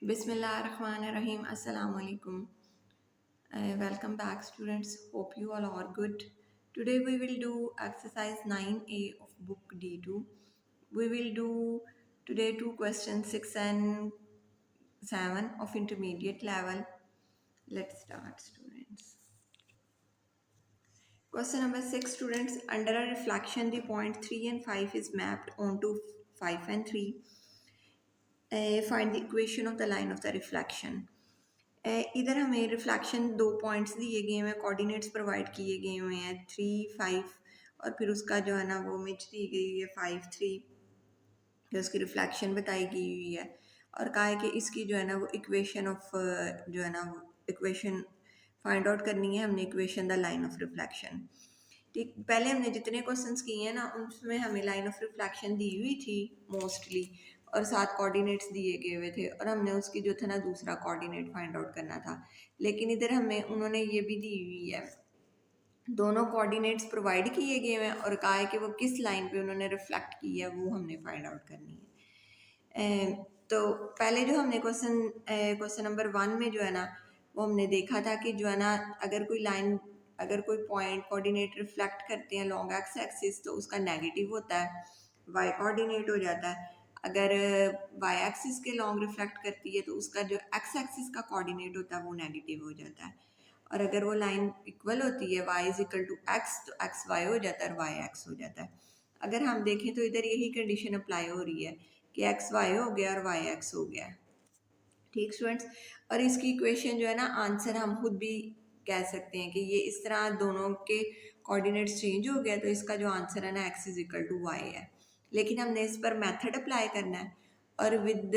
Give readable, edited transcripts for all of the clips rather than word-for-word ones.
Bismillahirrahmanirrahim. Assalamu alaikum. Welcome back, students. Hope you all are good. Today we will do exercise 9A of book D2. We will do today two questions 6 and 7 of intermediate level. Let's start, students. Question number 6, students. Under a reflection, the point 3 and 5 is mapped onto 5 and 3. Find the equation of the line of the reflection. इधर हमें reflection दो points दिए गए हैं, coordinates provide किए गए हुए हैं 3, 5 और फिर उसका जो है ना वो इमेज दी गई है 5, 3, फिर उसकी रिफ्लेक्शन बताई गई हुई है और कहा है कि इसकी जो है ना वो इक्वेशन ऑफ जो है ना वो इक्वेशन फाइंड आउट करनी है हमने, equation the line of reflection. ठीक, पहले हमने जितने क्वेश्चंस किए हैं ना उनमें हमें लाइन ऑफ रिफ्लेक्शन दी हुई थी मोस्टली और 7 कोऑर्डिनेट्स दिए गए हुए थे और हमने उसकी जो था ना दूसरा कोऑर्डिनेट फाइंड आउट करना था। लेकिन इधर हमें उन्होंने ये भी दी हुई है, दोनों कोऑर्डिनेट्स प्रोवाइड किए गए हैं और कहा है कि वो किस लाइन पे उन्होंने रिफ्लेक्ट की है वो हमने फाइंड आउट करनी है। तो पहले जो हमने क्वेश्चन नंबर 1 में जो है ना वो हमने देखा था कि जो है ना अगर कोई पॉइंट कोऑर्डिनेट रिफ्लेक्ट करते हैं लॉन्ग एक्स एक्सिस तो उसका नेगेटिव होता है, वाई कोऑर्डिनेट हो जाता है। अगर वाई एक्सिस के लॉन्ग रिफ्लेक्ट करती है तो उसका जो एक्स एक्सिस का कोऑर्डिनेट होता है वो नेगेटिव हो जाता है। और अगर वो लाइन इक्वल होती है y is equal to x तो एक्स वाई हो जाता है और वाई एक्स हो जाता है। अगर हम देखें तो इधर यही कंडीशन अप्लाई हो रही है कि एक्स वाई हो गया और वाई एक्स हो गया। ठीक स्टूडेंट्स, और इसकी इक्वेशन जो है ना आंसर हम खुद भी कह सकते हैं कि ये इस तरह दोनों के कोऑर्डिनेट्स चेंज हो गया तो इसका जो आंसर है ना x is equal to y है। लेकिन हमने इस पर मेथड अप्लाई करना है और विद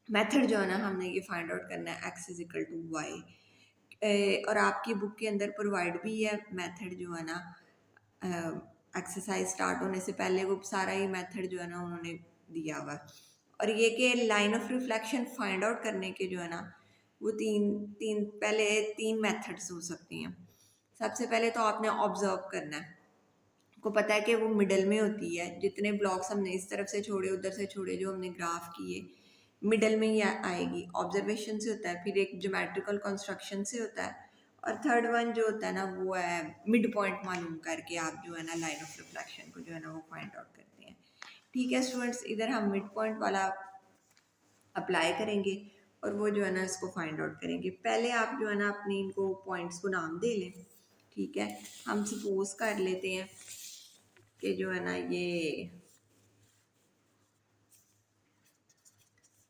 मेथड जो है ना हमने ये फाइंड आउट करना है x is equal to y. और आपकी बुक के अंदर प्रोवाइड भी है मेथड जो है ना, एक्सरसाइज स्टार्ट होने से पहले वो सारा ही मेथड जो है ना उन्होंने दिया हुआ। और ये कि line of reflection find out करने के जो है ना वो तीन मेथड्स हो सकती हैं। सबसे पहले तो आपने ऑब्जर्व करना है, को पता है कि वो मिडल में होती है, जितने ब्लॉक्स हमने इस तरफ से छोड़े उधर से छोड़े जो हमने ग्राफ किए मिडल में ही आएगी। ऑब्जर्वेशन से होता है, फिर एक ज्योमेट्रिकल कंस्ट्रक्शन से होता है और थर्ड वन जो होता है ना वो है मिड पॉइंट मालूम करके आप जो है ना लाइन ऑफ रिफ्लेक्शन को जो है ना वो फाइंड आउट करते हैं। ठीक है स्टूडेंट्स, इधर हम मिड पॉइंट वाला अप्लाई करेंगे और वो जो है ना इसको फाइंड आउट करेंगे। पहले आप जो है ना अपने इनको पॉइंट्स को नाम दे लें। ठीक है, हम सपोज कर लेते हैं कि जो है ना ये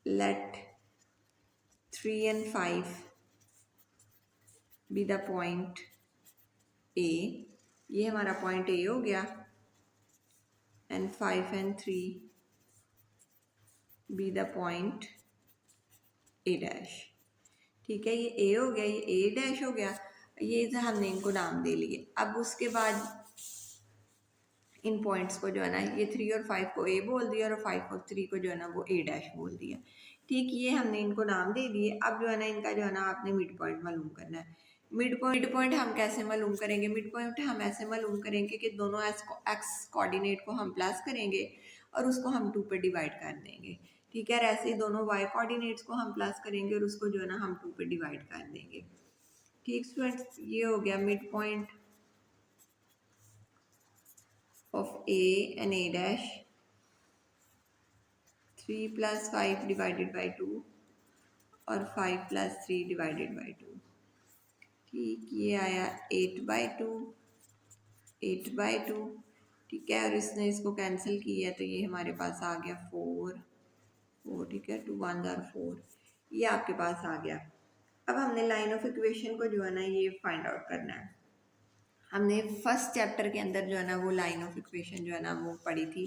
let 3 and 5 be the point A, ये हमारा पॉइंट ए हो गया and 5 and 3 be the point A dash. ठीक है, ये ए हो गया, ये ए डैश हो गया, ये हमने इनको नाम दे लिए। अब उसके बाद इन पॉइंट्स को जो है ना ये 3 और 5 को ए बोल दिया और 5 और 3 को जो है ना वो ए डैश बोल दिया। ठीक, ये हमने इनको नाम दे दिए। अब जो है ना इनका जो है ना आपने मिड पॉइंट मालूम करना है। मिड पॉइंट हम कैसे मालूम करेंगे? मिड पॉइंट हम ऐसे मालूम करेंगे कि दोनों एक्स कोऑर्डिनेट को हम प्लस करेंगे और उसको हम 2 पे डिवाइड कर देंगे। ठीक है, ऐसे ही दोनों वाई कोऑर्डिनेट्स को हम प्लस करेंगे और उसको जो है ना हम 2 पे डिवाइड कर देंगे। ठीक स्टूडेंट्स, ये हो गया mid point of A and A dash, 3 plus 5 divided by 2 और 5 plus 3 divided by 2। ठीक, ये आया 8/2, 8/2। ठीक है, और इसने इसको कैंसिल किया तो ये हमारे पास आ गया 4। ठीक है, 2 1 are 4, ये आपके पास आ गया। अब हमने लाइन ऑफ इक्वेशन को जो है ना ये फाइंड आउट करना है। हमने फर्स्ट चैप्टर के अंदर जो है ना वो लाइन ऑफ इक्वेशन जो है ना वो पढ़ी थी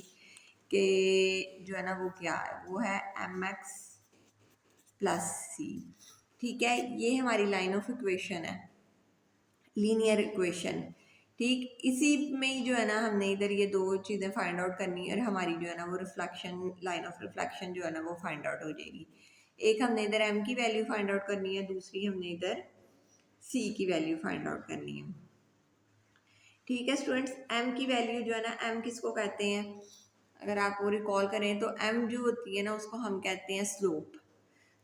कि जो है ना वो क्या है, वो है mx प्लस सी। ठीक है, ये हमारी लाइन ऑफ इक्वेशन है, लीनियर इक्वेशन। ठीक, इसी में ही जो है ना हमने इधर ये दो चीज़ें फाइंड आउट करनी है और हमारी जो है ना वो रिफ्लेक्शन, लाइन ऑफ रिफ्लेक्शन जो है ना वो फाइंड आउट हो जाएगी। एक हमने इधर m की वैल्यू फाइंड आउट करनी है, दूसरी हमने इधर c की वैल्यू फाइंड आउट करनी है। ठीक है स्टूडेंट्स, m की वैल्यू जो है ना, m किसको कहते हैं? अगर आप वो रिकॉल करें तो m जो होती है ना उसको हम कहते हैं स्लोप।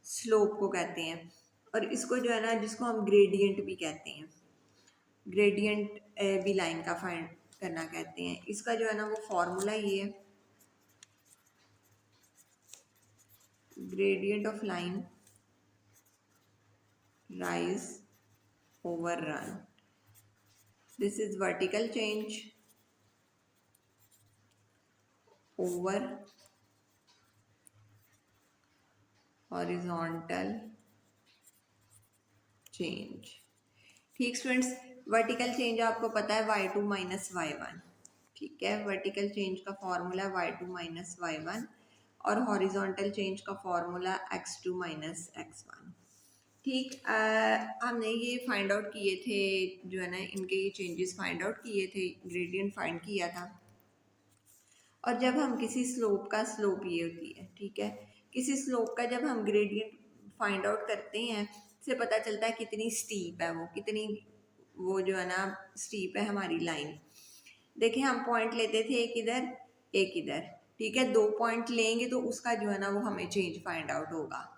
स्लोप को कहते हैं, और इसको जो है ना, जिसको हम ग्रेडियंट भी कहते हैं, ग्रेडियंट भी लाइन का फाइंड करना कहते हैं। इसका जो है ना वो फॉर्मूला ये है, gradient of line rise over run. This is vertical change over horizontal change. ठीक स्टूडेंट्स, वर्टिकल चेंज आपको पता है y2 माइनस y1, ठीक है। वर्टिकल चेंज का फॉर्मूला y2 माइनस y1 और हॉरिजॉन्टल चेंज का फॉर्मूला x2 माइनस x1। ठीक, हमने ये फाइंड आउट किए थे, जो है ना इनके ये चेंजेस फाइंड आउट किए थे, ग्रेडियंट फाइंड किया था। और जब हम किसी स्लोप का, स्लोप ये होती है, ठीक है, किसी स्लोप का जब हम ग्रेडियंट फाइंड आउट करते हैं, से पता चलता है कितनी स्टीप है वो, कितनी वो जो है ना स्टीप है हमारी लाइन। देखिए हम पॉइंट लेते थे एक इधर एक इधर, ठीक है, 2 पॉइंट लेंगे तो उसका जो है ना वो हमें चेंज फाइंड आउट होगा।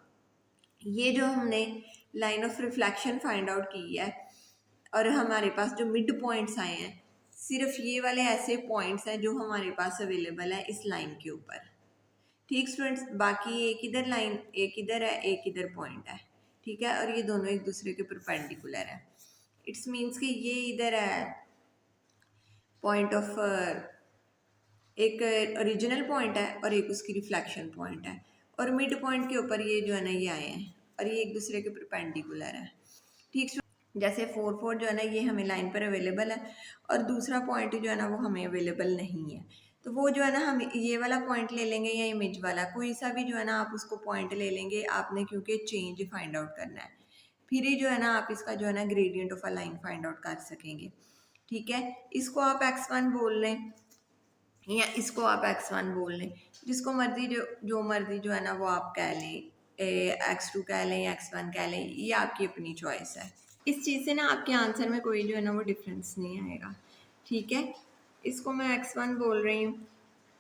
ये जो हमने line of reflection find out की है, और हमारे पास जो मिड पॉइंट्स आए हैं, सिर्फ ये वाले ऐसे पॉइंट्स हैं जो हमारे पास अवेलेबल है इस लाइन के ऊपर। ठीक स्टूडेंट्स, बाकी एक इधर लाइन, एक इधर है, एक इधर पॉइंट है, ठीक है, और ये दोनों एक दूसरे के परपेंडिकुलर है। इट्स मीन्स कि ये इधर है पॉइंट ऑफ, एक ओरिजिनल पॉइंट है और एक उसकी रिफ्लेक्शन पॉइंट है, और मिड पॉइंट के ऊपर ये जो है ना ये आए हैं, और ये एक दूसरे के परपेंडिकुलर है। ठीक, जैसे 4 जो है ना ये हमें लाइन पर अवेलेबल है, और दूसरा पॉइंट जो है ना वो हमें अवेलेबल नहीं है, तो वो जो है ना हम ये वाला पॉइंट ले लेंगे या इमेज वाला, कोई सा भी जो है ना आप उसको पॉइंट ले लेंगे आपने, क्योंकि चेंज फाइंड आउट करना है। फिर ही जो है ना आप इसका जो है ना gradient of a line find out कर सकेंगे। ठीक है, इसको आप x1 बोल लें या इसको आप x1 बोल लें, जिसको मर्जी, जो मर्जी जो है ना वो आप कह लें, x2 कह लें या x1 कह लें, ये आपकी अपनी चॉइस है। इस चीज़ से ना आपके आंसर में कोई जो है ना वो डिफरेंस नहीं आएगा। ठीक है, इसको मैं x1 बोल रही हूँ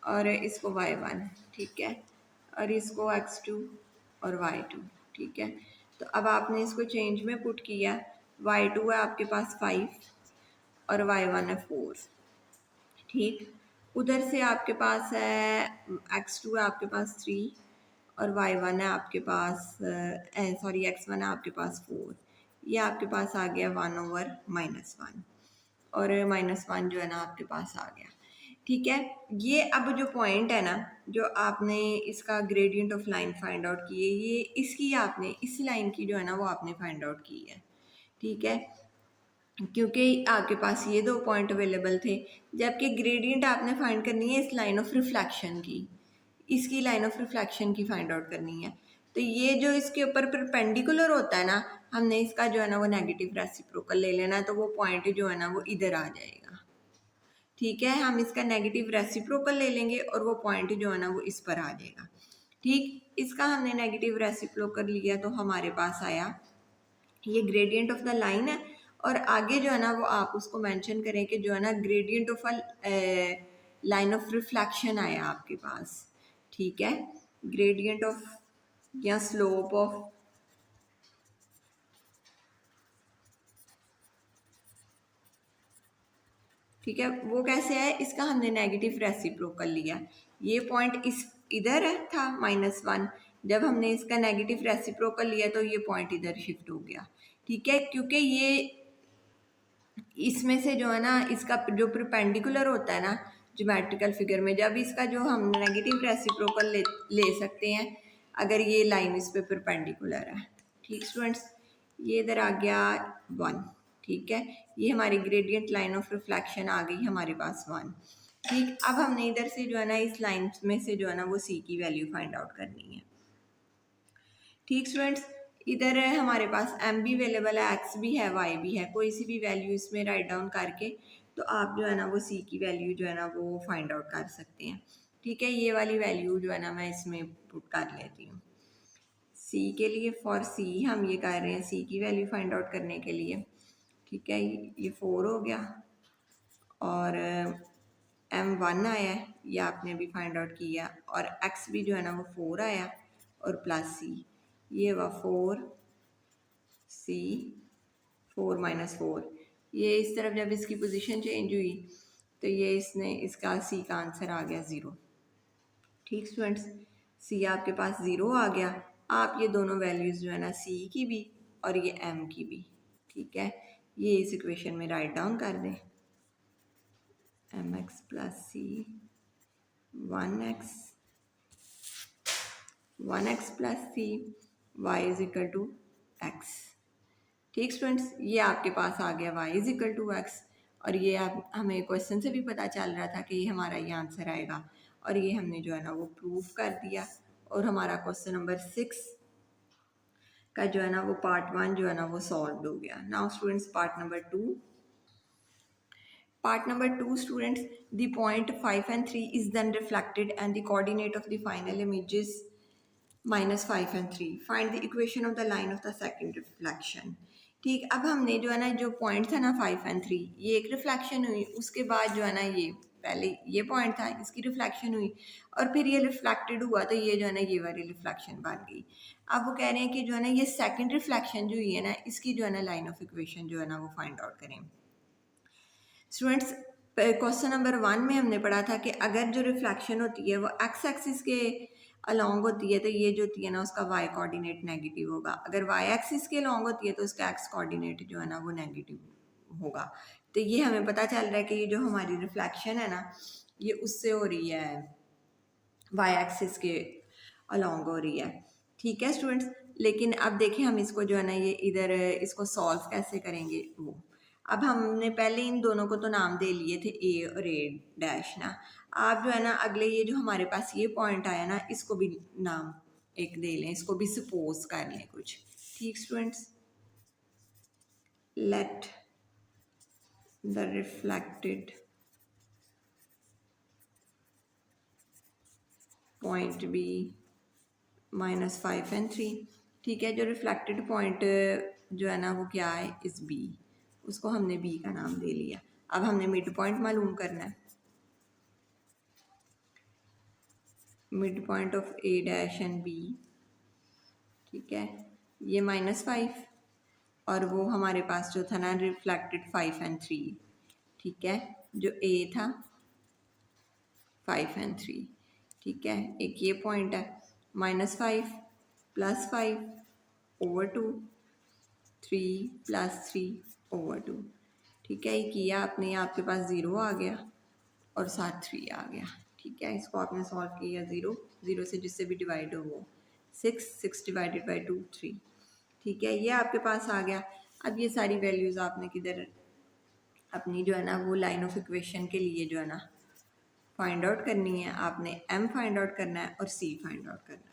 और इसको y1, ठीक है, और इसको x2 और y2, ठीक है। तो अब आपने इसको चेंज में पुट किया, y2 है आपके पास 5 और y1 है 4, ठीक। उधर से आपके पास है x2 है आपके पास 3 और y1 है आपके पास, सॉरी x1 है आपके पास 4, ये आपके पास आ गया 1/-1 और -1 जो है ना आपके पास आ गया। ठीक है, ये अब जो पॉइंट है ना, जो आपने इसका gradient of line find out की है, ये इसकी आपने, इस लाइन की जो है ना वो आपने फाइंड आउट की है। ठीक है, क्योंकि आपके पास ये 2 पॉइंट अवेलेबल थे, जबकि ग्रेडियंट आपने फाइंड करनी है इस लाइन ऑफ रिफ्लेक्शन की, इसकी लाइन ऑफ रिफ्लेक्शन की फाइंड आउट करनी है। तो ये जो इसके ऊपर परपेंडिकुलर होता है ना, हमने इसका जो है ना वो नेगेटिव रेसिप्रोकल ले लेना, तो वो पॉइंट जो है ना वो इधर आ जाएगा। ठीक है, हम इसका नेगेटिव रेसिप्रोकल ले लेंगे और वो पॉइंट जो है ना वो इस पर आ जाएगा। ठीक, इसका हमने नेगेटिव रेसिप्रोकल लिया तो हमारे पास आया ये ग्रेडियंट ऑफ द लाइन है, और आगे जो है ना वो आप उसको मेंशन करें कि जो है ना gradient of a line of reflection आया आपके पास। ठीक है, ग्रेडियंट ऑफ या स्लोप ऑफ, ठीक है, वो कैसे है, इसका हमने नेगेटिव रेसिप्रोकल लिया, ये पॉइंट इस इधर है था -1, जब हमने इसका नेगेटिव रेसिप्रोकल लिया तो ये पॉइंट इधर शिफ्ट हो गया। ठीक है, क्योंकि ये इसमें से जो है ना इसका जो परपेंडिकुलर होता है ना ज्योमेट्रिकल फिगर में, जब इसका जो हम नेगेटिव रेसिप्रोकल ले सकते हैं अगर ये लाइन इस पे परपेंडिकुलर है। ठीक स्टूडेंट्स, ये इधर आ गया 1, ठीक है, ये हमारी ग्रेडियंट लाइन ऑफ रिफ्लेक्शन आ गई हमारे पास 1। ठीक, अब हमने इधर से जो है ना इस लाइन में से जो है ना वो सी की वैल्यू फाइंड आउट करनी है। ठीक स्टूडेंट्स, इधर है हमारे पास m भी अवेलेबल है, x भी है, y भी है, कोई सी भी वैल्यू इसमें राइट डाउन करके तो आप जो है ना वो c की वैल्यू जो है ना वो फाइंड आउट कर सकते हैं। ठीक है, ये वाली वैल्यू जो है ना मैं इसमें पुट कर लेती हूँ c के लिए, फॉर c हम ये कर रहे हैं c की वैल्यू फाइंड आउट करने के लिए। ठीक है, ये 4 हो गया और m1 आया है, ये आपने भी फाइंड आउट किया, और x भी जो है ना वो 4 आया और प्लस c, ये हुआ 4c, 4 माइनस 4। ये इस तरफ जब इसकी पोजीशन चेंज हुई तो ये इसका सी का आंसर आ गया 0। ठीक स्टूडेंट्स, सी आपके पास 0 आ गया। आप ये दोनों वैल्यूज़ जो है ना सी की भी और ये एम की भी, ठीक है, ये इस इक्वेशन में राइट डाउन कर दें। M x plus C, 1x plus C, y is equal to x. ठीक स्टूडेंट्स, ये आपके पास आ गया y is equal to x. और ये आप हमें क्वेश्चन से भी पता चल रहा था कि ये हमारा ये आंसर आएगा, और ये हमने जो है ना वो प्रूफ कर दिया। और हमारा क्वेश्चन नंबर 6 का जो है ना वो पार्ट 1 जो है ना वो सॉल्व हो गया। Now students part number 2। Part number 2 students, the point 5 and 3 is then reflected and the coordinate of the final image is -5 and 3. Find the equation of the line of the second reflection. ठीक, अब हमने जो है ना जो point था ना 5 and 3, ये एक रिफ्लेक्शन हुई, उसके बाद जो है ना ये पहले ये पॉइंट था, इसकी रिफ्लेक्शन हुई और फिर ये रिफ्लेक्टेड हुआ तो ये जो है ना ये वाली रिफ्लेक्शन बन गई। अब वो कह रहे हैं कि जो है ना ये सेकंड रिफ्लेक्शन जो हुई है ना इसकी जो है ना लाइन ऑफ इक्वेशन जो है ना वो फाइंड आउट करें। स्टूडेंट्स, क्वेश्चन नंबर 1 में हमने पढ़ा था कि अगर जो रिफ्लेक्शन होती है वो एक्स एक्सिस के अलॉन्ग होती है तो ये जो होती है ना उसका वाई कोऑर्डिनेट नेगेटिव होगा। अगर वाई एक्सिस के अलॉन्ग होती है तो उसका एक्स कोऑर्डिनेट जो है ना वो नेगेटिव होगा। तो ये हमें पता चल रहा है कि ये जो हमारी रिफ्लेक्शन है ना ये उससे हो रही है, वाई एक्सिस के अलॉन्ग हो रही है। ठीक है स्टूडेंट्स, लेकिन अब देखें हम इसको जो है ना ये इधर इसको सॉल्व कैसे करेंगे वो। अब हमने पहले इन दोनों को तो नाम दे लिए थे ए और ए डैश ना। आप जो है ना अगले ये जो हमारे पास ये पॉइंट आया ना इसको भी नाम एक दे लें, इसको भी सपोज कर लें कुछ। ठीक students, let the reflected point B -5 and 3। ठीक है, जो रिफ्लेक्टेड पॉइंट जो है ना वो क्या है इस बी, उसको हमने बी का नाम दे लिया। अब हमने मिड पॉइंट मालूम करना है, mid point of A dash and B. ठीक है, ये -5 और वो हमारे पास जो था ना रिफ्लेक्टेड 5 and 3। ठीक है, जो ए था 5 and 3। ठीक है, एक ये पॉइंट है -5 + 5/2, 3 + 3/2। ठीक है, ये किया आपने, आपके पास 0 आ गया और साथ 3 आ गया। ठीक है, इसको आपने सॉल्व किया, 0 0 से जिससे भी डिवाइड हो वो 6 डिवाइडेड बाई 2 3। ठीक है, ये आपके पास आ गया। अब ये सारी वैल्यूज़ आपने किधर अपनी जो है ना वो लाइन ऑफ इक्वेशन के लिए जो है ना फाइंड आउट करनी है। आपने एम फाइंड आउट करना है और सी फाइंड आउट करना है।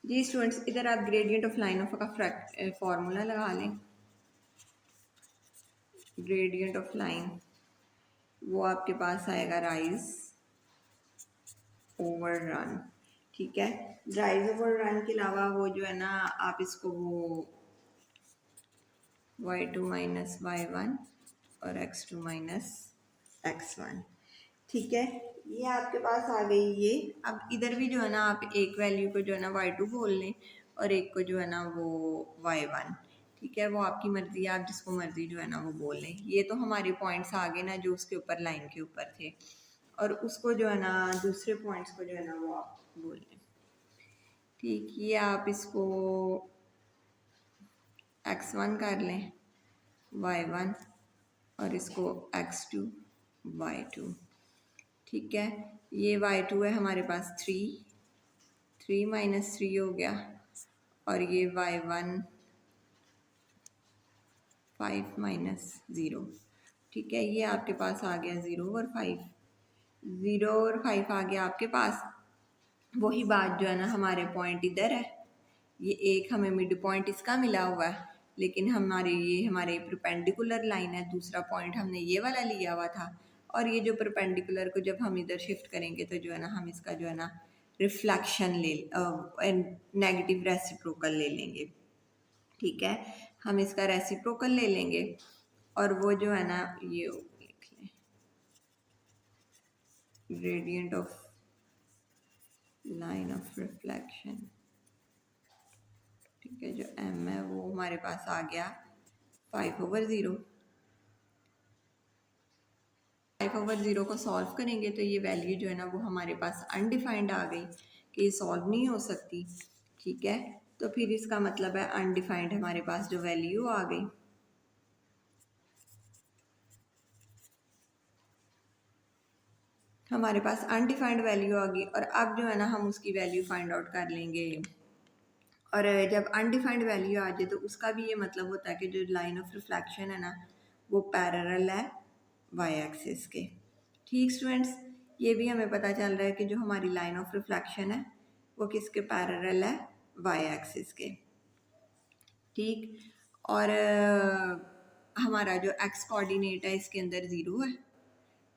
जी स्टूडेंट्स, इधर आप ग्रेडियंट ऑफ लाइन ऑफ का फॉर्मूला लगा लें। ग्रेडियंट ऑफ लाइन वो आपके पास आएगा राइज ओवर रन। ठीक है, राइज ओवर रन के अलावा वो जो है ना आप इसको वो y2 - y1 और x2 - x1। ठीक है, ये आपके पास आ गई ये। अब इधर भी जो है ना आप एक वैल्यू को जो है ना y2 बोल लें और एक को जो है ना वो y1। ठीक है, वो आपकी मर्ज़ी है, आप जिसको मर्ज़ी जो है ना वो बोल लें। ये तो हमारे पॉइंट्स आ गए ना जो उसके ऊपर लाइन के ऊपर थे, और उसको जो है ना दूसरे पॉइंट्स को जो है ना वो आप बोल लें। ठीक, ये आप इसको x1 कर लें, y1 और इसको x2 y2। ठीक है, ये y2 है हमारे पास 3 - 3 हो गया, और ये y1 5 माइनस 0, ठीक है। ये आपके पास आ गया 0 और 5, 0 और 5 आ गया आपके पास। वही बात जो है ना, हमारे पॉइंट इधर है, ये एक हमें मिड पॉइंट इसका मिला हुआ है, लेकिन हमारे परपेंडिकुलर लाइन है, दूसरा पॉइंट हमने ये वाला लिया हुआ था। और ये जो परपेंडिकुलर को जब हम इधर शिफ्ट करेंगे तो जो है ना, हम इसका जो है ना रिफ्लेक्शन नेगेटिव रेसिप्रोकल ले लेंगे, ठीक है। हम इसका रेसिप्रोकल ले लेंगे और वो जो है ना, ये लिख लें, gradient of line of reflection, ठीक है। जो m है वो हमारे पास आ गया 5/0। 5/0 को सॉल्व करेंगे तो ये वैल्यू जो है ना वो हमारे पास अनडिफाइंड आ गई कि ये सॉल्व नहीं हो सकती, ठीक है। तो फिर इसका मतलब है अनडिफाइंड हमारे पास जो वैल्यू आ गई, हमारे पास अनडिफाइंड वैल्यू आ गई। और अब जो है ना हम उसकी वैल्यू फाइंड आउट कर लेंगे। और जब अनडिफाइंड वैल्यू आ जाए तो उसका भी ये मतलब होता है कि जो लाइन ऑफ रिफ्लेक्शन है ना वो पैरेलल है वाई एक्सिस के, ठीक स्टूडेंट्स। ये भी हमें पता चल रहा है कि जो हमारी लाइन ऑफ रिफ्लेक्शन है वो किसके पैरेलल है, वाई एक्सिस के, ठीक। और हमारा जो एक्स कोऑर्डिनेट है इसके अंदर 0 है,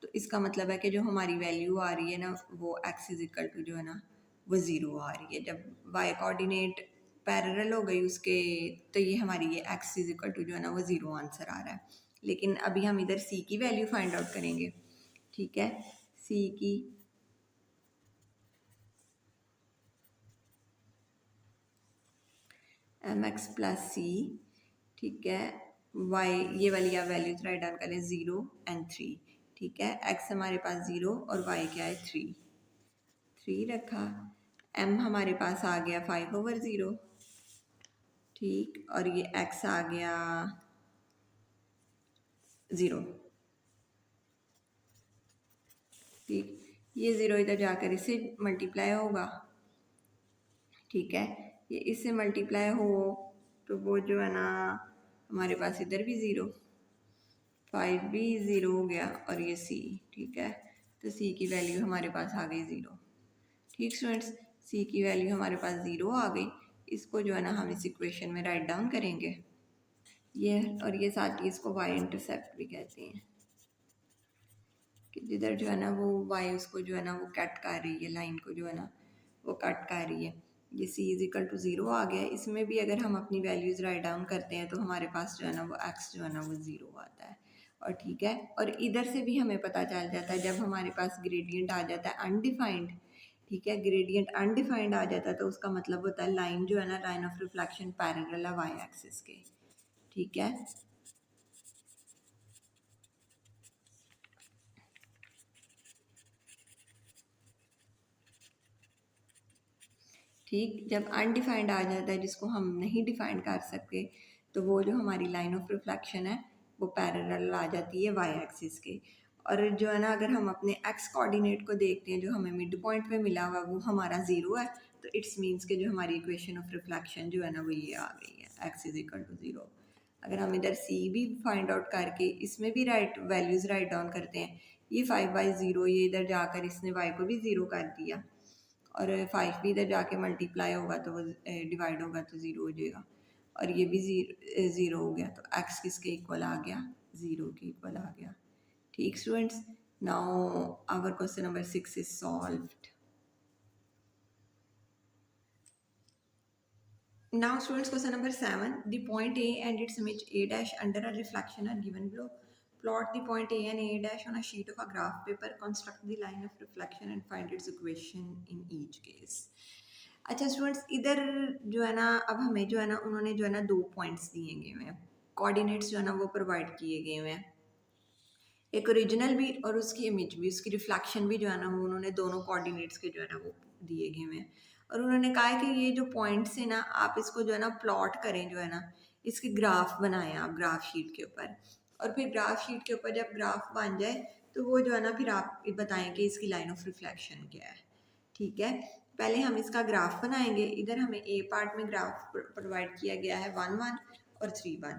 तो इसका मतलब है कि जो हमारी वैल्यू आ रही है ना वो एक्स इज इक्वल टू जो है ना वो 0 आ रही है। जब वाई कोऑर्डिनेट पैरेलल हो गई उसके, तो ये हमारी ये एक्स इज इक्वल टू जो है ना वो 0 आंसर आ रहा है। लेकिन अभी हम इधर सी की वैल्यू फाइंड आउट करेंगे, ठीक है। सी की एम एक्स प्लस सी, ठीक है। वाई ये वाली आप वैल्यू राइट डाउन करें 0 एंड 3, ठीक है। एक्स हमारे पास 0 और वाई क्या है 3 रखा। एम हमारे पास आ गया 5/0, ठीक। और ये एक्स आ गया 0, ठीक। ये 0 इधर जाकर इससे मल्टीप्लाई होगा, ठीक है। ये इससे मल्टीप्लाई हो तो वो जो है ना हमारे पास इधर भी 0, 5 भी 0 हो गया और ये सी, ठीक है। तो सी की वैल्यू हमारे पास आ गई 0, ठीक स्टूडेंट्स। सी की वैल्यू हमारे पास 0 आ गई। इसको जो है ना हम इस इक्वेशन में राइट डाउन करेंगे, ये और ये साथ ही इसको वाई इंटरसेप्ट भी कहते हैं कि जिधर जो है ना वो वाई उसको जो है ना वो कट कर रही है, लाइन को जो है ना वो कट कर रही है। ये सी इज इक्वल टू 0 आ गया। इसमें भी अगर हम अपनी वैल्यूज़ राइट डाउन करते हैं तो हमारे पास जो है ना वो एक्स जो है ना वो 0 आता है, और ठीक है। और इधर से भी हमें पता चल जाता है जब हमारे पास ग्रेडियंट आ जाता है अनडिफाइंड, ठीक है। ग्रेडियंट अनडिफाइंड आ जाता है तो उसका मतलब होता है लाइन जो है ना, लाइन ऑफ रिफ्लेक्शन पैरेलल है वाई एक्सिस के, ठीक है। ठीक, जब अनडिफाइंड आ जाता है जिसको हम नहीं डिफाइंड कर सकते, तो वो जो हमारी लाइन ऑफ रिफ्लेक्शन है वो पैरेलल आ जाती है वाई एक्सिस के। और जो है ना अगर हम अपने एक्स कोऑर्डिनेट को देखते हैं जो हमें मिड पॉइंट पे मिला हुआ वो हमारा 0 है, तो इट्स मीन्स के जो हमारी इक्वेशन ऑफ रिफ्लेक्शन जो है ना वो ये आ गई है, एक्स इज इक्वल टू 0। अगर हम इधर सी भी फाइंड आउट करके इसमें भी राइट वैल्यूज़ राइट डाउन करते हैं, ये 5/0, ये इधर जाकर इसने वाई को भी 0 कर दिया, और 5 भी इधर जाके मल्टीप्लाई होगा तो वो डिवाइड होगा तो 0 हो जाएगा, और ये भी 0 हो गया, तो एक्स किसके इक्वल आ गया, 0 के इक्वल आ गया, ठीक students. Now our question number 6 is solved. Now students, question number 7. The point A and its image A dash under a reflection are given below. Plot the point A and A dash on a sheet of a graph paper. Construct the line of reflection and find its equation in each case. अच्छा students, इधर जो है ना अब हमें जो है ना उन्होंने जो है ना 2 पॉइंट्स दिए गए हुए हैं, कोऑर्डिनेट्स जो है ना वो प्रोवाइड किए गए हुए हैं, एक ओरिजिनल भी और उसकी इमेज भी, उसकी रिफ्लेक्शन भी जो है ना वो उन्होंने दोनों कोऑर्डिनेट्स के जो है ना वो दिए गए हैं। और उन्होंने कहा है कि ये जो पॉइंट्स है ना आप इसको जो है ना प्लॉट करें, जो है ना इसके ग्राफ बनाएं आप ग्राफ शीट के ऊपर, और फिर ग्राफ शीट के ऊपर जब ग्राफ बन जाए तो वो जो है ना फिर आप बताएं कि इसकी लाइन ऑफ रिफ्लेक्शन क्या है, ठीक है। पहले हम इसका ग्राफ बनाएंगे। इधर हमें ए पार्ट में ग्राफ प्रोवाइड किया गया है 1 1 और 3 1।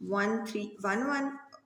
1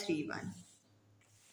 3 1.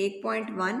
1.1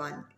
1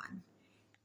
1.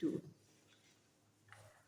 2.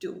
2،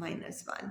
-1.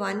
1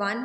1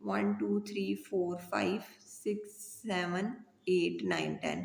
1 2 3 4 5 6 7 8 9 10،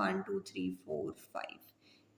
1 2 3 4 5،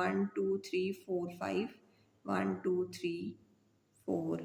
1 2 3 4 5، 1 2 3 4،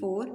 4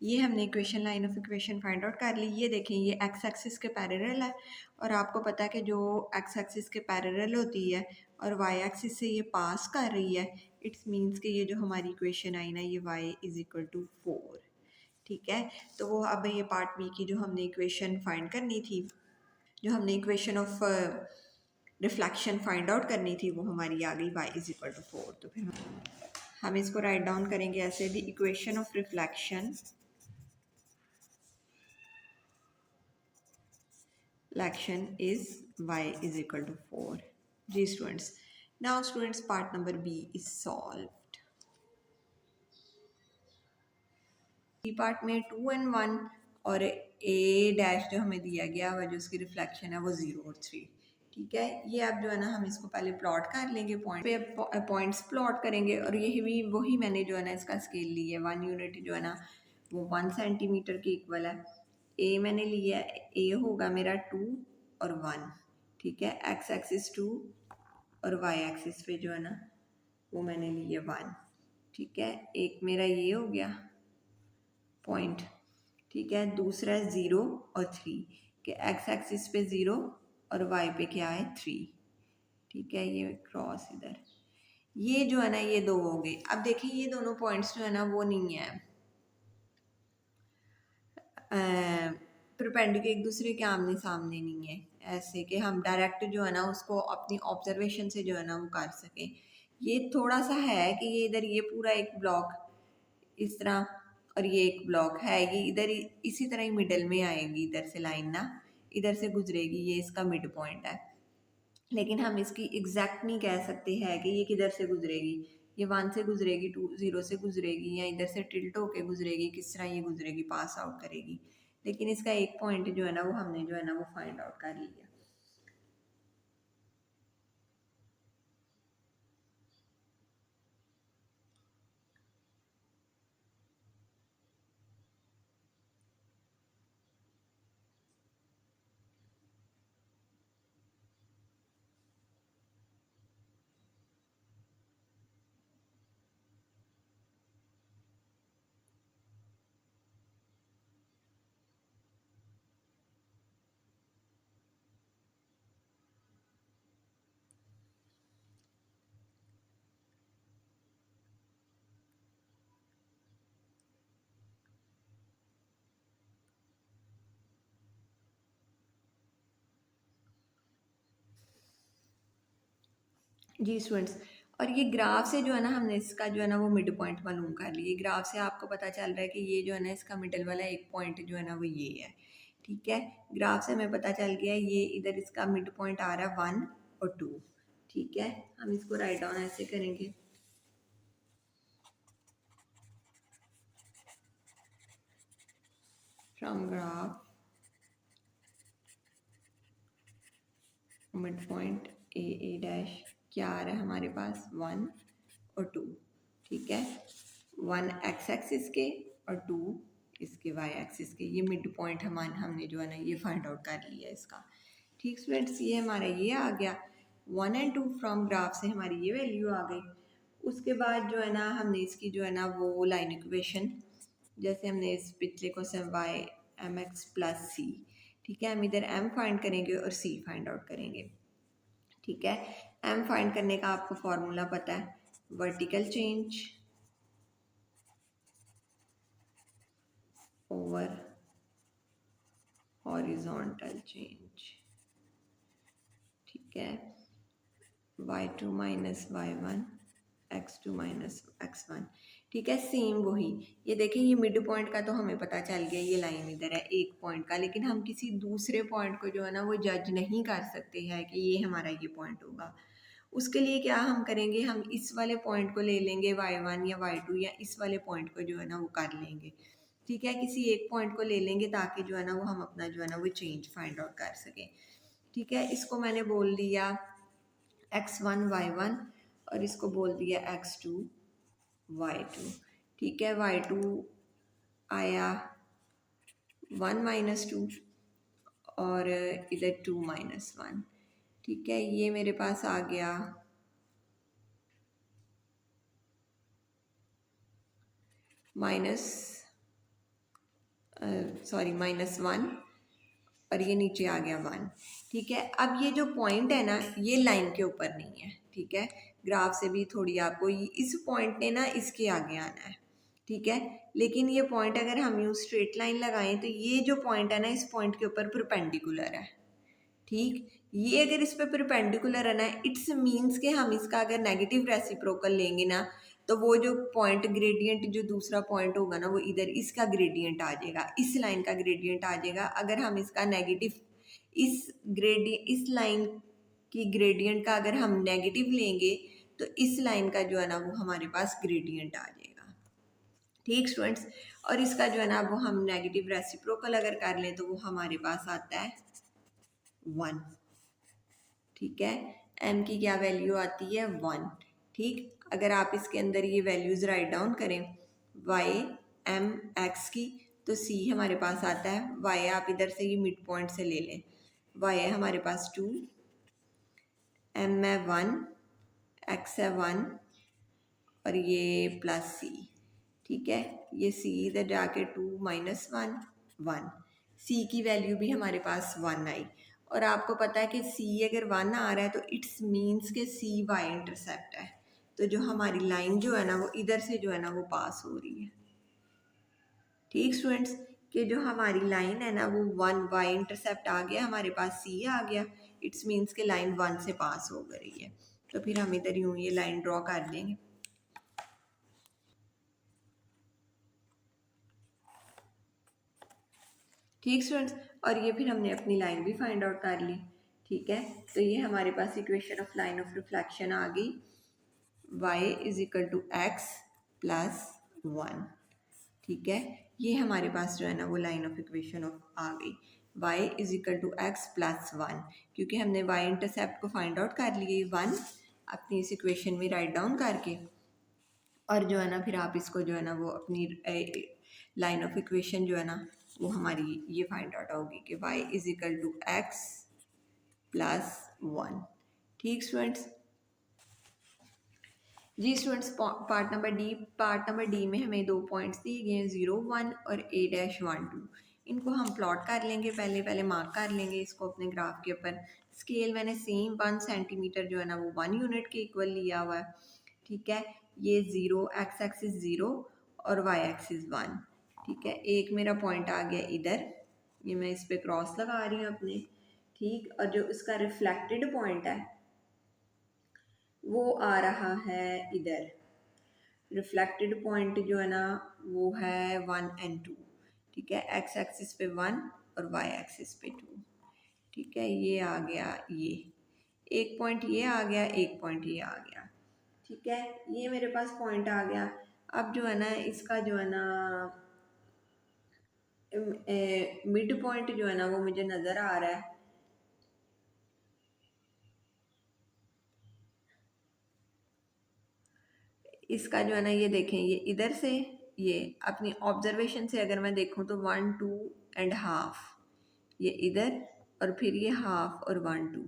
ये हमने equation line of equation find out कर ली। ये देखें ये एक्स एक्सिस के पैरेलल है और आपको पता है कि जो एक्स एक्सिस के पैरेलल होती है और वाई एक्सिस से ये पास कर रही है, इट्स मीन्स कि ये जो हमारी इक्वेशन आई ना ये y इज इक्वल टू 4। ठीक है, तो वो अब ये पार्ट बी की जो हमने इक्वेशन फाइंड करनी थी, जो हमने equation of reflection find out करनी थी, वो हमारी आ गई y इज इक्वल टू 4। तो फिर हम इसको राइट डाउन करेंगे ऐसे, the equation of reflection is y is equal to 4। जी students, now students part number b is solved। B part में 2 and 1 और ए डैश जो हमें दिया गया हुआ जो उसकी रिफ्लेक्शन है वो 0 और 3। ठीक है, ये अब जो है ना हम इसको पहले प्लॉट कर लेंगे, पॉइंट पे पॉइंट्स प्लॉट करेंगे और यही भी वही मैंने जो है ना इसका स्केल ली है, 1 यूनिट जो है ना वो 1 सेंटीमीटर के इक्वल है। ए मैंने लिया, ए होगा मेरा 2 और 1। ठीक है, एक्स एक्सिस 2 और वाई एक्सिस पे जो है ना वो मैंने लिया 1। ठीक है, एक मेरा ये हो गया पॉइंट। ठीक है, दूसरा है 0 और 3 कि एक्स एक्सिस पे 0 और वाई पे क्या है 3। ठीक है, ये क्रॉस इधर, ये जो है ना ये दो हो गए। अब देखिए ये दोनों पॉइंट्स जो है ना वो नहीं है परपेंडिकुलर, एक दूसरे के आमने सामने नहीं है, ऐसे कि हम डायरेक्ट जो है ना उसको अपनी ऑब्जर्वेशन से जो है ना वो कर सकें। ये थोड़ा सा है कि ये इधर ये पूरा एक ब्लॉक इस तरह और ये एक ब्लॉक है, ये इधर इसी तरह ही मिडल में आएगी, इधर से लाइन ना इधर से गुजरेगी, ये इसका मिड पॉइंट है। लेकिन हम इसकी एग्जैक्ट नहीं कह सकते हैं कि ये किधर से गुजरेगी, ये 1 से गुजरेगी, 2 0 से गुजरेगी या इधर से टिल्ट होके गुजरेगी, किस तरह ये गुजरेगी, पास आउट करेगी। लेकिन इसका एक पॉइंट जो है ना वो हमने जो है ना वो फाइंड आउट कर लिया। जी स्टूडेंट्स, और ये ग्राफ से जो है ना हमने इसका जो है ना वो मिड पॉइंट मालूम कर लिए। ग्राफ से आपको पता चल रहा है कि ये जो है ना इसका मिडल वाला एक पॉइंट जो है ना वो ये है। ठीक है, ग्राफ से हमें पता चल गया ये इधर इसका मिड पॉइंट आ रहा है 1 और 2। ठीक है, हम इसको राइट डाउन ऐसे करेंगे, from graph mid point A dash क्या आ रहा है हमारे पास 1 और 2। ठीक है, 1 एक्स एक्सिस के और 2 इसके वाई एक्सिस के, ये मिड पॉइंट हमने जो है ना ये फाइंड आउट कर लिया इसका। ठीक स्टूडेंट्स, ये हमारा ये आ गया 1 and 2 फ्रॉम ग्राफ से हमारी ये वैल्यू आ गई। उसके बाद जो है ना हमने इसकी जो है ना वो लाइन इक्वेशन, जैसे हमने इस पिछले question y m x plus c, ठीक है, हम इधर एम फाइंड करेंगे और सी फाइंड आउट करेंगे। ठीक है, एम फाइंड करने का आपको फॉर्मूला पता है, vertical change over horizontal change. ठीक है, y2 minus y1 x2 minus x1। ठीक है, सेम वही, ये देखें ये मिड पॉइंट का तो हमें पता चल गया, ये लाइन इधर है एक पॉइंट का, लेकिन हम किसी दूसरे पॉइंट को जो है ना वो जज नहीं कर सकते हैं कि ये हमारा ये पॉइंट होगा। उसके लिए क्या हम करेंगे, हम इस वाले पॉइंट को ले लेंगे y1 या y2 या इस वाले पॉइंट को जो है ना वो कर लेंगे। ठीक है, किसी एक पॉइंट को ले लेंगे ताकि जो है ना वो हम अपना जो है ना वो चेंज फाइंड आउट कर सकें। ठीक है, इसको मैंने बोल दिया x1 y1 और इसको बोल दिया x2 y2। ठीक है, y2 आया 1 माइनस 2 और इधर 2 माइनस 1। ठीक है, ये मेरे पास आ गया माइनस सॉरी -1, और ये नीचे आ गया 1। ठीक है, अब ये जो पॉइंट है ना ये लाइन के ऊपर नहीं है। ठीक है, ग्राफ से भी थोड़ी आपको इस पॉइंट ने ना इसके आगे आना है। ठीक है, लेकिन ये पॉइंट अगर हम यूँ स्ट्रेट लाइन लगाएं तो ये जो पॉइंट है ना इस पॉइंट के ऊपर परपेंडिकुलर है। ठीक, ये अगर इस पे परपेंडिकुलर है ना इट्स मीन्स के हम इसका अगर नेगेटिव रेसिप्रोकल लेंगे ना तो वो जो पॉइंट ग्रेडियंट जो दूसरा पॉइंट होगा ना वो इधर इसका ग्रेडियंट आ जाएगा, इस लाइन का ग्रेडियंट आ जाएगा। अगर हम इसका नेगेटिव इस लाइन की ग्रेडियंट का अगर हम नेगेटिव लेंगे तो इस लाइन का जो है ना वो हमारे पास ग्रेडियंट आ जाएगा। ठीक स्टूडेंट्स, और इसका जो है ना वो हम नेगेटिव रेसिप्रोकल अगर कर लें तो वो हमारे पास आता है 1। ठीक है, m की क्या वैल्यू आती है 1। ठीक, अगर आप इसके अंदर ये वैल्यूज़ राइट डाउन करें y m x की तो c हमारे पास आता है y, आप इधर से ये मिड पॉइंट से ले लें, y है हमारे पास 2, m है 1, x है 1 और ये प्लस c। ठीक है, ये c इधर जाके 2 - 1 1, c की वैल्यू भी हमारे पास 1 आई। और आपको पता है कि c अगर 1 आ रहा है तो इट्स मीन्स के c y इंटरसेप्ट है, तो जो हमारी लाइन जो है ना वो इधर से जो है ना वो पास हो रही है। ठीक स्टूडेंट्स, कि जो हमारी लाइन है ना वो 1 y इंटरसेप्ट आ गया, हमारे पास c आ गया, इट्स मीन्स के लाइन 1 से पास हो रही है। तो फिर हम इधर यूँ ये लाइन ड्रॉ कर देंगे। ठीक स्टूडेंट्स, और ये फिर हमने अपनी लाइन भी फाइंड आउट कर ली। ठीक है, तो ये हमारे पास equation of line of reflection आ गई, y = x + 1। ठीक है, ये हमारे पास जो है ना वो लाइन ऑफ इक्वेशन ऑफ आ गई, y = x + 1, क्योंकि हमने y इंटरसेप्ट को फाइंड आउट कर लिए 1 अपनी इस इक्वेशन में राइट डाउन करके। और जो है ना फिर आप इसको जो है ना वो अपनी लाइन ऑफ इक्वेशन जो है ना वो हमारी ये फाइंड आउट होगी कि y = x + 1। ठीक स्टूडेंट्स, जी स्टूडेंट्स, पार्ट नंबर डी में हमें 2 पॉइंट्स दिए गए हैं 0 1 और a-1 2। इनको हम प्लॉट कर लेंगे, पहले मार्क कर लेंगे इसको अपने ग्राफ के ऊपर। स्केल मैंने सेम 1 सेंटीमीटर जो है ना वो 1 यूनिट के इक्वल लिया हुआ है। ठीक है, ये 0 x एक्सिस 0 और y एक्सिस 1। ठीक है, एक मेरा पॉइंट आ गया इधर, ये मैं इस पर क्रॉस लगा रही हूँ अपने। ठीक, और जो इसका रिफ्लेक्टेड पॉइंट है वो आ रहा है इधर, रिफ्लेक्टेड पॉइंट जो है ना वो है 1 and 2। ठीक है, x एक्सिस पे 1 और y एक्सिस पे 2। ठीक है, ये आ गया, ये एक पॉइंट ये आ गया, एक पॉइंट ये आ गया। ठीक है, ये मेरे पास पॉइंट आ गया। अब जो है ना इसका जो है ना मिड पॉइंट जो है ना वो मुझे नज़र आ रहा है। इसका जो है ना ये देखें, ये इधर से ये अपनी ऑब्जर्वेशन से अगर मैं देखूं तो 1 2 एंड हाफ, ये इधर और फिर ये हाफ और 1 2।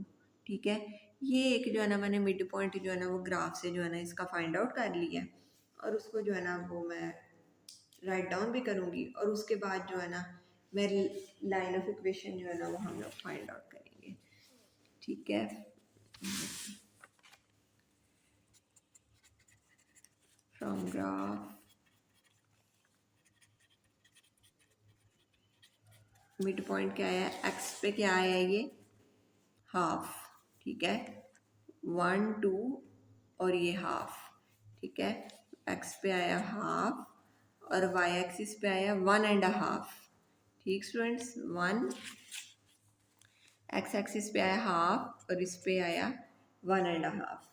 ठीक है, ये एक जो है ना मैंने मिड पॉइंट जो है ना वो ग्राफ से जो है ना इसका फाइंड आउट कर लिया, और उसको जो है ना वो मैं राइट डाउन भी करूँगी, और उसके बाद जो है ना मैं लाइन ऑफ इक्वेशन जो है ना वो हम लोग फाइंड आउट करेंगे। ठीक है, फ्रॉम ग्राफ मिड पॉइंट क्या है, एक्स पे क्या आया ये हाफ। ठीक है, 1 2 और ये हाफ। ठीक है, एक्स पे आया हाफ और वाई एक्सिस पे आया 1.5। ठीक स्टूडेंट्स, 1 एक्स एक्सिस पे आया हाफ और इस पे आया 1.5।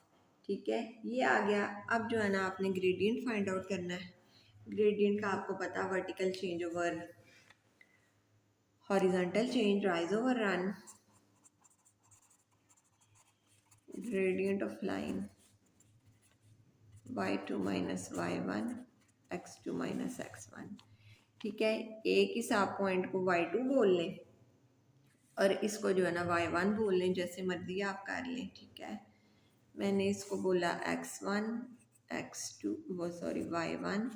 ठीक है, ये आ गया। अब जो है ना आपने ग्रेडियंट फाइंड आउट करना है। ग्रेडियंट का आपको पता, vertical change over horizontal change, rise over run, gradient of line y2 minus y1 x2 minus x1। ठीक है, एक ही आप पॉइंट को y2 बोल लें और इसको जो है ना y1 बोल लें, जैसे मर्जी आप कर लें। ठीक है, मैंने इसको बोला x1 x2 वो सॉरी y1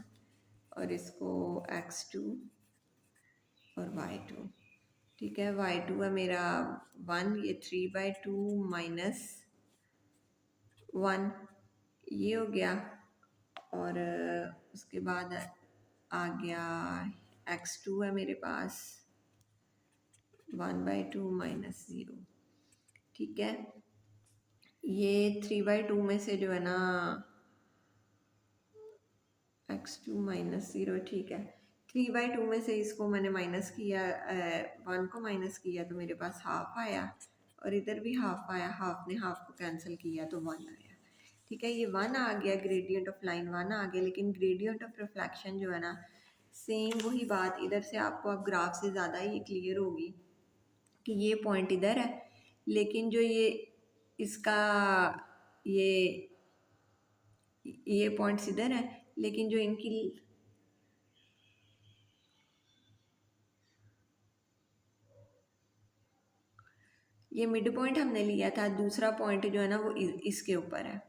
और इसको x2 और y2। ठीक है, y2 है मेरा 1, ये 3/2 माइनस 1 ये हो गया। और उसके बाद आ गया x2 है मेरे पास 1/2 माइनस 0। ठीक है, ये 3/2 में से जो है ना x2 माइनस 0, ठीक है, 3/2 में से इसको मैंने माइनस किया, 1 को माइनस किया तो मेरे पास हाफ आया, और इधर भी हाफ आया, हाफ ने हाफ को कैंसिल किया तो 1 आया। ठीक है, ये 1 आ गया, ग्रेडियंट ऑफ लाइन 1 आ गया। लेकिन ग्रेडियंट ऑफ रिफ्लेक्शन जो है ना, सेम वही बात, इधर से आपको अब ग्राफ से ज़्यादा ही क्लियर होगी कि ये पॉइंट इधर है, लेकिन जो इसका ये ये पॉइंट्स इधर है, लेकिन जो इनकी ये मिड पॉइंट हमने लिया था, दूसरा पॉइंट जो है ना वो इसके ऊपर है।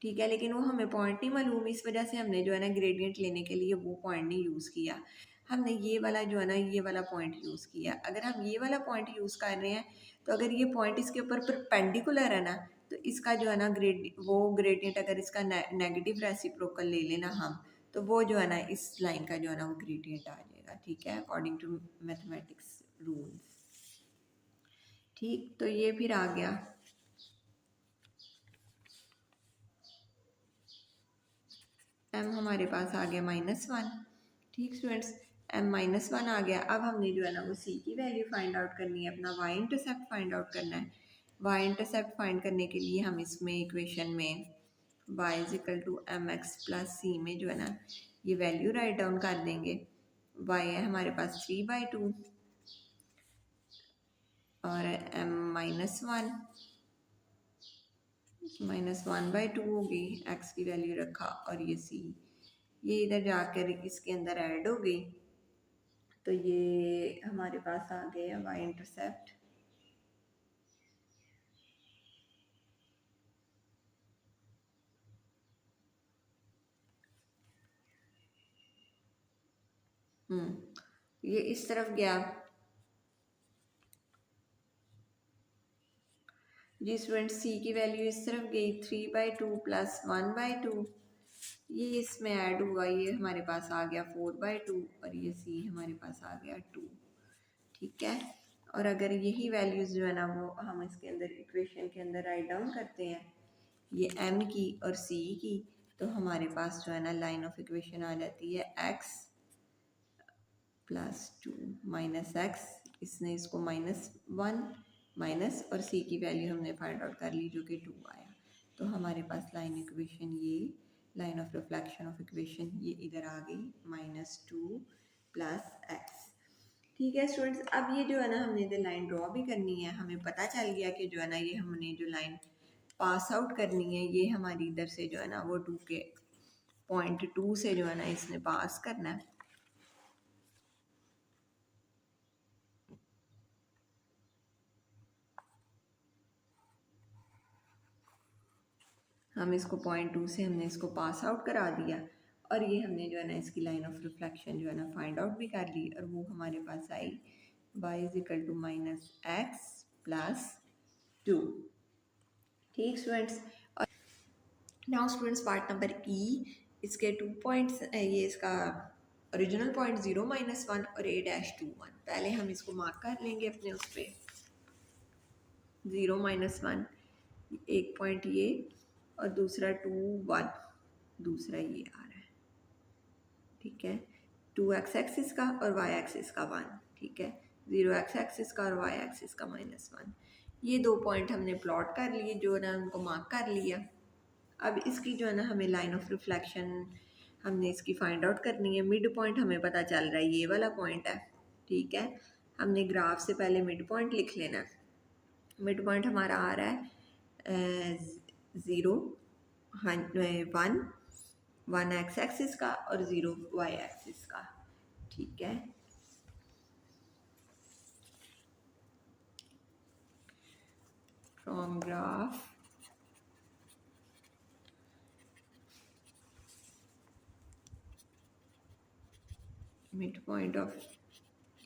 ठीक है, लेकिन वो हमें पॉइंट नहीं मालूम, इस वजह से हमने जो है ना ग्रेडियंट लेने के लिए वो पॉइंट नहीं यूज़ किया, हमने ये वाला जो है ना ये वाला पॉइंट यूज़ किया। अगर हम ये वाला पॉइंट यूज़ कर रहे हैं तो अगर ये पॉइंट इसके ऊपर परपेंडिकुलर है ना, तो इसका जो है ना ग्रेडियंट अगर इसका नेगेटिव रेसिप्रोकल ले लेना हम, तो वो जो है ना इस लाइन का जो है ना वो ग्रेडियंट आ जाएगा। ठीक है, अकॉर्डिंग टू मैथमेटिक्स रूल्स। ठीक, तो ये फिर आ गया m हमारे पास आ गया -1। ठीक स्टूडेंट्स, m -1 आ गया। अब हमने जो है ना वो c की वैल्यू फाइंड आउट करनी है, अपना y इंटरसेप्ट फाइंड आउट करना है। y इंटरसेप्ट फाइंड करने के लिए हम इसमें इक्वेशन में y = mx + c में जो है ना ये वैल्यू राइट डाउन कर देंगे। y है हमारे पास 3/2 और m -1 -1/2 होगी, x की वैल्यू रखा, और ये c ये इधर जाकर इसके अंदर ऐड हो गई, तो ये हमारे पास आ गया y इंटरसेप्ट ये इस तरफ गया। जी स्टूडेंट, c की वैल्यू इस तरफ गई 3/2 + 1/2, ये इसमें ऐड हुआ, ये हमारे पास आ गया 4/2, और ये c हमारे पास आ गया 2। ठीक है, और अगर यही वैल्यूज़ जो है ना वो हम इसके अंदर इक्वेशन के अंदर राइट डाउन करते हैं, ये m की और c की, तो हमारे पास जो है ना लाइन ऑफ इक्वेशन आ जाती है x + 2 -x, इसने इसको -1 माइनस, और c की वैल्यू हमने फाइंड आउट कर ली जो कि 2 आया। तो हमारे पास लाइन इक्वेशन, ये line of reflection of equation ये इधर आ गई -2 + x। ठीक है स्टूडेंट्स, अब ये जो है ना हमने इधर लाइन ड्रॉ भी करनी है। हमें पता चल गया कि जो है ना ये हमने जो लाइन पास आउट करनी है, ये हमारी इधर से जो है ना वो 2 के पॉइंट 2 से जो है ना इसने पास करना है। हम इसको पॉइंट 2 से हमने इसको पास आउट करा दिया, और ये हमने जो है ना इसकी लाइन ऑफ रिफ्लेक्शन जो है ना फाइंड आउट भी कर ली, और वो हमारे पास आई y = -x + 2। ठीक स्टूडेंट्स, और नाउ स्टूडेंट्स पार्ट नंबर ई, इसके 2 पॉइंट्स, ये इसका ओरिजिनल पॉइंट 0 -1 और a-2 1। पहले हम इसको मार्क कर लेंगे अपने उस पर 0 -1, एक पॉइंट ये, और दूसरा 2 1, दूसरा ये आ रहा है। ठीक है, 2x एक्सिस का और y एक्सिस का 1। ठीक है, 0x एक्सिस का और y एक्सिस का -1। ये 2 पॉइंट हमने प्लॉट कर लिए, जो ना उनको मार्क कर लिया। अब इसकी जो है ना हमें लाइन ऑफ रिफ्लेक्शन हमने इसकी फाइंड आउट करनी है। मिड पॉइंट हमें पता चल रहा है ये वाला पॉइंट है। ठीक है, हमने ग्राफ से पहले मिड पॉइंट लिख लेना है। मिड पॉइंट हमारा आ रहा है 0 1 एक्स एक्सिस का और 0 वाई एक्सिस का। ठीक है, from graph mid point of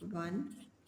1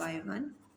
y1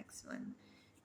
x1.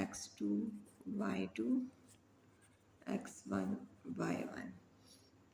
x2 y2 x1 y1.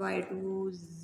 y2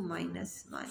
-1.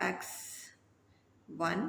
x1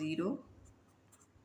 0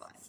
1.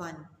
1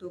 2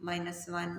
-1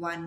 1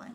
1.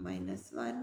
-1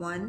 1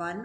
1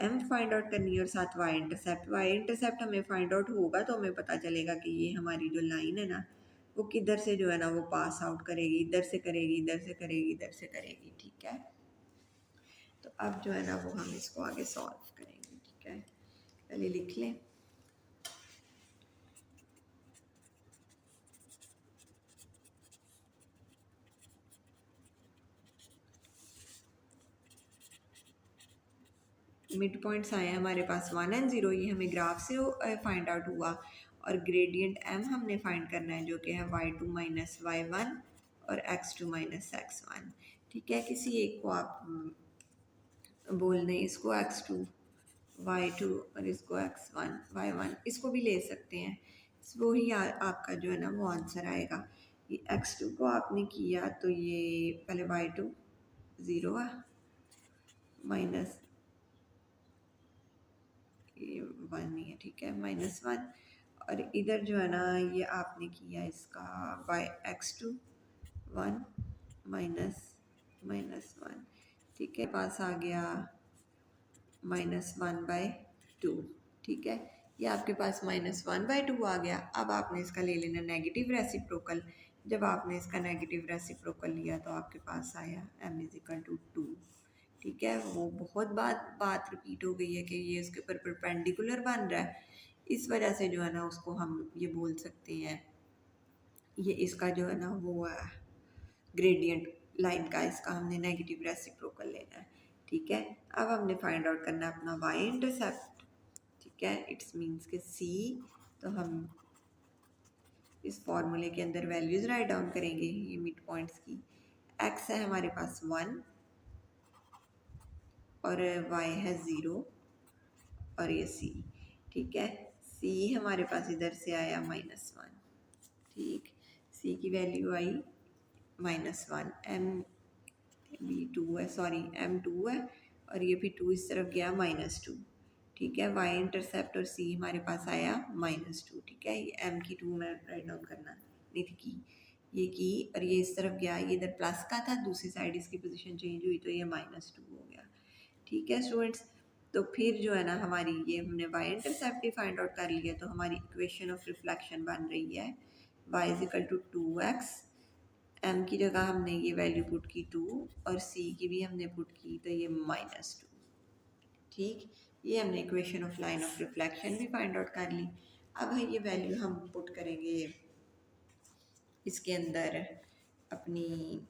M find out करनी है और साथ वाई इंटरसेप्ट। वाई इंटरसेप्ट हमें फाइंड आउट होगा तो हमें पता चलेगा कि ये हमारी जो लाइन है ना वो किधर से जो है ना वो पास आउट करेगी, इधर से करेगी, इधर से करेगी, इधर से करेगी। ठीक है, तो अब जो है ना वो हम इसको आगे सॉल्व करेंगे। ठीक है, पहले लिख लें। मिड पॉइंट्स आए हमारे पास 1 और 0, ये हमें ग्राफ से फाइंड आउट हुआ। और ग्रेडियंट m हमने फाइंड करना है जो कि है y2 माइनस y1 और x2 माइनस x1। ठीक है, किसी एक को आप बोल दें, इसको x2 y2 और इसको x1 y1, इसको भी ले सकते हैं। वो ही आपका जो है ना वो आंसर आएगा। ये x2 को आपने किया तो ये पहले y2 0 है माइनस ये 1 नहीं है। ठीक है, -1। और इधर जो है ना ये आपने किया इसका बाय x2 1 माइनस -1। ठीक है, पास आ गया -1/2। ठीक है, ये आपके पास -1/2 आ गया। अब आपने इसका ले लेना नेगेटिव रेसिप्रोकल। जब आपने इसका नेगेटिव रेसिप्रोकल लिया तो आपके पास आया m=2। ठीक है, वो बहुत बात रिपीट हो गई है कि ये उसके ऊपर परपेंडिकुलर बन रहा है, इस वजह से जो है ना उसको हम ये बोल सकते हैं, ये इसका जो है ना वो है ग्रेडियंट लाइन का, इसका हमने नेगेटिव रेसिप्रोकल लेना है। ठीक है, अब हमने फाइंड आउट करना है अपना वाई इंटरसेप्ट। ठीक है, इट्स मीन्स के सी, तो हम इस फॉर्मूले के अंदर वैल्यूज राइट डाउन करेंगे ये मिड पॉइंट्स की। एक्स है हमारे पास 1 और वाई है 0 और ये सी। ठीक है, सी हमारे पास इधर से आया -1। ठीक, सी की वैल्यू आई -1। एम भी 2 है, सॉरी m2 है और ये भी 2 इस तरफ गया -2। ठीक है, वाई इंटरसेप्ट और सी हमारे पास आया -2। ठीक है, ये m की 2 में राइट डाउन करना नहीं थी की, ये की और ये इस तरफ गया, ये इधर प्लस का था, दूसरी साइड इसकी पोजीशन चेंज हुई तो ये -2 हो गया। ठीक है स्टूडेंट्स, तो फिर जो है ना हमारी ये हमने वाई इंटरसेप्ट ही फाइंड आउट कर लिया, तो हमारी इक्वेशन ऑफ रिफ्लेक्शन बन रही है y=2x। m की जगह हमने ये वैल्यू पुट की 2 और c की भी हमने पुट की तो ये -2। ठीक, ये हमने equation of line of reflection भी फाइंड आउट कर ली। अब ये वैल्यू हम पुट करेंगे इसके अंदर, अपनी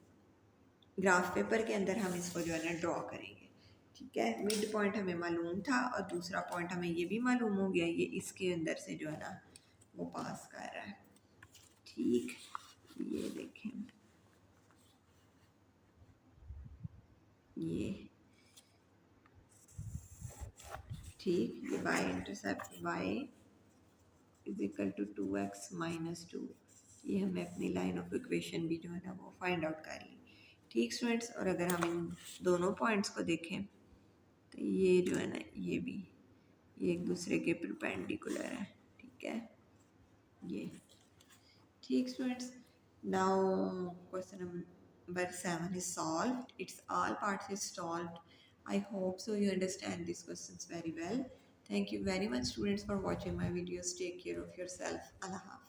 ग्राफ पेपर के अंदर हम इसको जो है ना ड्रॉ करेंगे। ठीक है, मिड पॉइंट हमें मालूम था और दूसरा पॉइंट हमें ये भी मालूम हो गया, ये इसके अंदर से जो है ना वो पास कर रहा है। ठीक, ये देखें, ये ठीक, ये y इंटरसेप्ट y=2x-2, ये हमें अपनी लाइन ऑफ इक्वेशन भी जो है ना वो फाइंड आउट कर ली। ठीक स्टूडेंट्स, और अगर हम इन दोनों पॉइंट्स को देखें तो ये जो है ना ये एक दूसरे के परपेंडिकुलर है। ठीक है, ये ठीक students, now question number 7 is solved. It's all parts is solved. I hope so you understand these questions very well. Thank you very much students for watching my videos. Take care of yourself. Allah Hafiz.